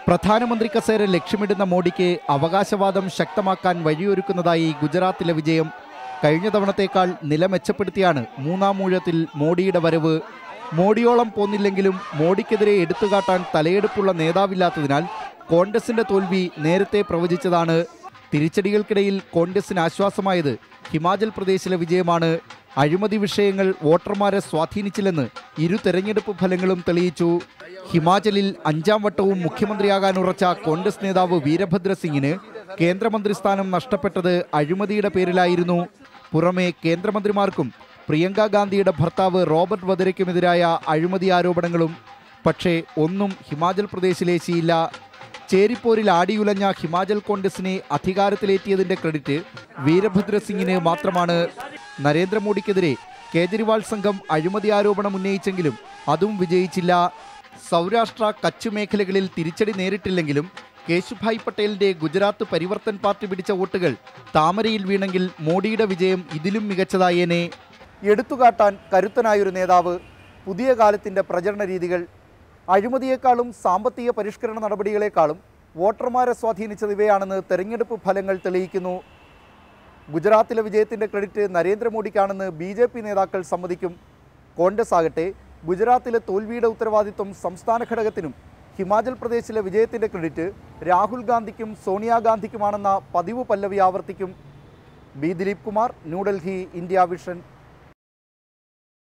പ്രധാനമന്ത്രി കസേര ലക്ഷ്യമിടുന്ന മോഡിക്ക് അവകാശവാദം ശക്തമാക്കാൻ വഴിയൊരുക്കുന്നതായി ഗുജറാത്തിലെ വിജയം. കഴിഞ്ഞ തവണത്തേക്കാൾ നില മെച്ചപ്പെടുത്തിയാണ് മൂന്നാം ഊഴത്തിൽ മോഡിയുടെ വരവ്. മോഡിയോളം പോന്നില്ലെങ്കിലും മോഡിക്കെതിരെ എടുത്തുകാട്ടാൻ തലയെടുപ്പുള്ള നേതാവില്ലാത്തതിനാൽ കോൺഗ്രസിന്റെ തോൽവി നേരത്തെ പ്രവചിച്ചതാണ്. തിരിച്ചടികൾക്കിടയിൽ കോൺഗ്രസിന് ആശ്വാസമായത് ഹിമാചൽ പ്രദേശിലെ വിജയമാണ്. അഴിമതി വിഷയങ്ങൾ വോട്ടർമാരെ സ്വാധീനിച്ചില്ലെന്ന് ഇരു തെരഞ്ഞെടുപ്പ് ഫലങ്ങളും തെളിയിച്ചു. ഹിമാചലിൽ 5ാം വട്ടവും മുഖ്യമന്ത്രിയാകാൻ ഉറച്ച കോൺഗ്രസ് നേതാവ് വീരഭദ്ര സിംഗിന് കേന്ദ്രമന്ത്രി സ്ഥാനം നഷ്ടപ്പെട്ടത് അഴിമതിയുടെ പേരിലായിരുന്നു. പുറമെ കേന്ദ്രമന്ത്രിമാർക്കും പ്രിയങ്ക ഗാന്ധിയുടെ ഭർത്താവ് റോബർട്ട് വധരയ്ക്കുമെതിരായ അഴിമതി ആരോപണങ്ങളും. പക്ഷേ ഒന്നും ഹിമാചൽ പ്രദേശിലേശിയില്ല. ചേരിപ്പോരിൽ ആടിയുലഞ്ഞ ഹിമാചൽ കോൺഗ്രസിനെ അധികാരത്തിലേറ്റിയതിൻ്റെ ക്രെഡിറ്റ് വീരഭദ്ര സിംഗിന് മാത്രമാണ്. നരേന്ദ്രമോദിക്കെതിരെ കേജ്രിവാൾ സംഘം അഴിമതി ആരോപണം ഉന്നയിച്ചെങ്കിലും അതും വിജയിച്ചില്ല. സൗരാഷ്ട്ര കച്ച് മേഖലകളിൽ തിരിച്ചടി നേരിട്ടില്ലെങ്കിലും കേശുഭായ് പട്ടേലിന്റെ ഗുജറാത്ത് പരിവർത്തൻ പാർട്ടി പിടിച്ച വോട്ടുകൾ താമരയിൽ വീണെങ്കിൽ മോഡിയുടെ വിജയം ഇതിലും മികച്ചതായേനെ. എടുത്തുകാട്ടാൻ കരുത്തനായൊരു നേതാവ്, പുതിയ കാലത്തിൻ്റെ പ്രചരണ രീതികൾ. അഴിമതിയേക്കാളും സാമ്പത്തിക പരിഷ്കരണ നടപടികളെക്കാളും വോട്ടർമാരെ സ്വാധീനിച്ചത് ഇവയാണെന്ന് തെരഞ്ഞെടുപ്പ് ഫലങ്ങൾ തെളിയിക്കുന്നു. ഗുജറാത്തിലെ വിജയത്തിൻ്റെ ക്രെഡിറ്റ് നരേന്ദ്രമോദിക്കാണെന്ന് BJP നേതാക്കൾ സമ്മതിക്കും. കോൺഗ്രസ് ആകട്ടെ ഗുജറാത്തിലെ തോൽവിയുടെ ഉത്തരവാദിത്വം സംസ്ഥാന ഘടകത്തിനും ഹിമാചൽ പ്രദേശിലെ വിജയത്തിൻ്റെ ക്രെഡിറ്റ് രാഹുൽ ഗാന്ധിക്കും സോണിയാഗാന്ധിക്കുമാണെന്ന പതിവ് പല്ലവി ആവർത്തിക്കും. Dilip Kumar, New Delhi, India vision.